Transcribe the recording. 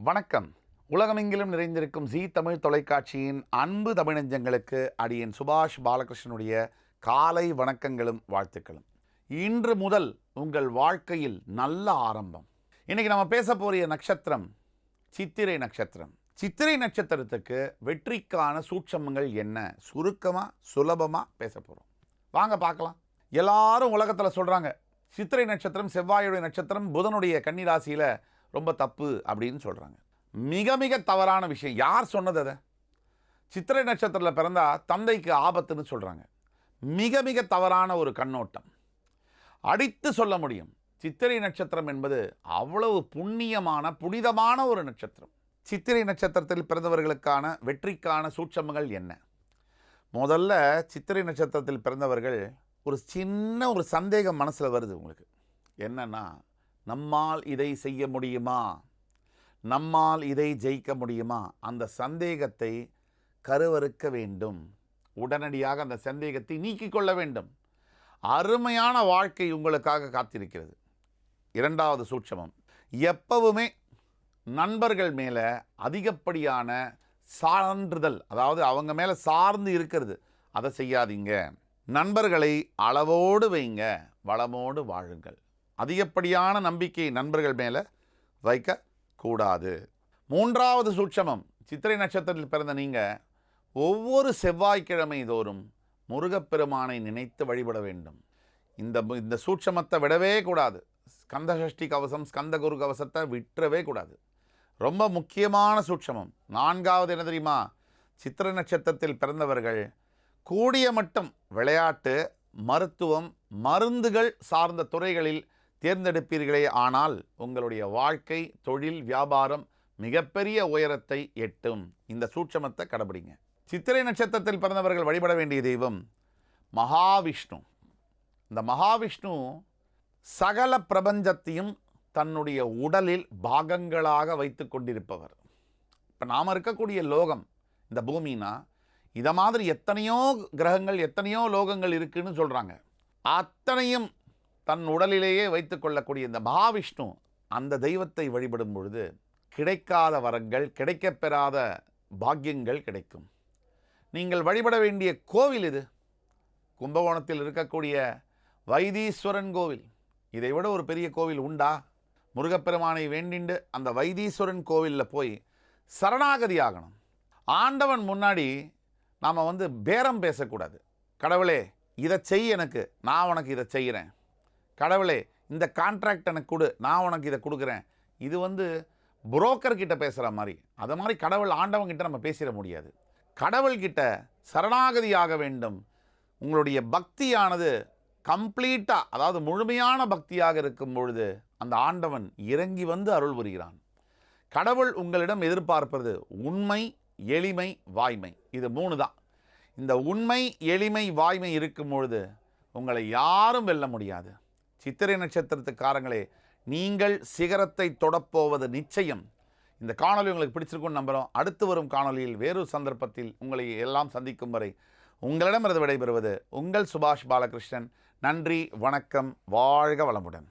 வணக்கம். உலகமெங்கிலும் நிறைந்திருக்கும் ஜீ தமிழ் தொலைக்காட்சியின் அன்பு தமிழஞ்சங்களுக்கு அடியேன் சுபாஷ் பாலகிருஷ்ணனுடைய காலை வணக்கங்களும் வாழ்த்துக்களும். இன்று முதல் உங்கள் வாழ்க்கையில் நல்ல ஆரம்பம். இன்னைக்கு நம்ம பேச போகிற நட்சத்திரம் சித்திரை நட்சத்திரம். சித்திரை நட்சத்திரத்துக்கு வெற்றிக்கான சூட்சமங்கள் என்ன, சுருக்கமாக சுலபமாக பேச போகிறோம். வாங்க பார்க்கலாம். எல்லாரும் உலகத்தில் சொல்கிறாங்க சித்திரை நட்சத்திரம் செவ்வாயுடைய நட்சத்திரம், புதனுடைய கன்னிராசியில் ரொம்ப தப்பு அப்படின்னு சொல்கிறாங்க. மிக மிக தவறான விஷயம். யார் சொன்னது? அதை சித்திரை நட்சத்திரத்தில் பிறந்தா தந்தைக்கு ஆபத்துன்னு சொல்கிறாங்க. மிக மிக தவறான ஒரு கண்ணோட்டம். அடித்து சொல்ல முடியும், சித்திரை நட்சத்திரம் என்பது அவ்வளவு புண்ணியமான புனிதமான ஒரு நட்சத்திரம். சித்திரை நட்சத்திரத்தில் பிறந்தவர்களுக்கான வெற்றிக்கான சூட்சமங்கள் என்ன? முதல்ல சித்திரை நட்சத்திரத்தில் பிறந்தவர்கள் ஒரு சந்தேகம் மனசில் வருது உங்களுக்கு. என்னன்னா, நம்மால் இதை செய்ய முடியுமா, நம்மால் இதை ஜெயிக்க முடியுமா? அந்த சந்தேகத்தை கருவறுக்க வேண்டும். உடனடியாக அந்த சந்தேகத்தை நீக்கிக் கொள்ள வேண்டும். அருமையான வாழ்க்கை உங்களுக்காக காத்திருக்கிறது. இரண்டாவது சூட்சமம், எப்பவுமே நண்பர்கள் மேலே அதிகப்படியான சான்றுதல், அதாவது அவங்க மேலே சார்ந்து இருக்கிறது, அதை செய்யாதீங்க. நண்பர்களை அளவோடு வைங்க, வளமோடு வாழுங்கள். அதிகப்படியான நம்பிக்கை நண்பர்கள் மேலே வைக்கக்கூடாது. மூன்றாவது சூட்சமம், சித்திரை நட்சத்திரத்தில் பிறந்த நீங்கள் ஒவ்வொரு செவ்வாய்க்கிழமை தோறும் முருகப்பெருமானை நினைத்து வழிபட வேண்டும். இந்த சூட்சமத்தை விடவே கூடாது. ஸ்கந்த சஷ்டி கவசம், ஸ்கந்த குரு கவசத்தை விட்டுறவே கூடாது. ரொம்ப முக்கியமான சூட்சமம். நான்காவது என்ன தெரியுமா? சித்திரை நட்சத்திரத்தில் பிறந்தவர்கள் கூடிய மட்டும் விளையாட்டு, மருத்துவம், மருந்துகள் சார்ந்த துறைகளில் தேர்ந்தெடுப்பீர்களே ஆனால் உங்களுடைய வாழ்க்கை, தொழில், வியாபாரம் மிகப்பெரிய உயரத்தை எட்டும். இந்த சூட்சமத்தை கடைபிடிங்க. சித்திரை நட்சத்திரத்தில் பிறந்தவர்கள் வழிபட வேண்டிய தெய்வம் மகாவிஷ்ணு. இந்த மகாவிஷ்ணு சகல பிரபஞ்சத்தையும் தன்னுடைய உடலில் பாகங்களாக வைத்து கொண்டிருப்பவர். இப்போ நாம் இருக்கக்கூடிய லோகம், இந்த பூமினா, இதை மாதிரி எத்தனையோ கிரகங்கள், எத்தனையோ லோகங்கள் இருக்குன்னு சொல்கிறாங்க. அத்தனையும் தன் உடலிலேயே வைத்து கொள்ளக்கூடிய இந்த மகாவிஷ்ணு, அந்த தெய்வத்தை வழிபடும் பொழுது கிடைக்காத வரங்கள், கிடைக்கப்பெறாத பாக்கியங்கள் கிடைக்கும். நீங்கள் வழிபட வேண்டிய கோவில் இது கும்பகோணத்தில் இருக்கக்கூடிய வைத்தீஸ்வரன் கோவில். இதை விட ஒரு பெரிய கோவில் உண்டா? முருகப்பெருமானை வேண்டிண்டு அந்த வைத்தீஸ்வரன் கோவிலில் போய் சரணாகதி ஆகணும். ஆண்டவன் முன்னாடி நாம் பேரம் பேசக்கூடாது. கடவுளே இதை செய், எனக்கு, நான் உனக்கு இதை செய்கிறேன். கடவுளே இந்த கான்ட்ராக்ட் எனக்கு கொடு, நான் உனக்கு இதை கொடுக்குறேன். இது புரோக்கர்கிட்ட பேசுகிற மாதிரி. அதை மாதிரி கடவுள் ஆண்டவங்கிட்ட நம்ம பேசிட முடியாது. கடவுள்கிட்ட சரணாகதியாக வேண்டும். உங்களுடைய பக்தியானது கம்ப்ளீட்டாக, அதாவது முழுமையான பக்தியாக இருக்கும் பொழுது அந்த ஆண்டவன் இறங்கி அருள் புரிகிறான். கடவுள் உங்களிடம் எதிர்பார்ப்பது உண்மை, எளிமை, வாய்மை. இது 3 தான். இந்த உண்மை, எளிமை, வாய்மை இருக்கும் பொழுது உங்களை யாரும் வெல்ல முடியாது. சித்திரை நட்சத்திரத்துக்காரங்களே, நீங்கள் சிகரத்தை தொடப்போவது நிச்சயம். இந்த காணொலி உங்களுக்கு பிடிச்சிருக்குன்னு நம்புகிறோம். அடுத்து வரும் காணொலியில் வேறு சந்தர்ப்பத்தில் உங்களை எல்லாம் சந்திக்கும் வரை உங்களிடமிருந்து விடைபெறுவது உங்கள் சுபாஷ் பாலகிருஷ்ணன். நன்றி, வணக்கம், வாழ்க வளமுடன்.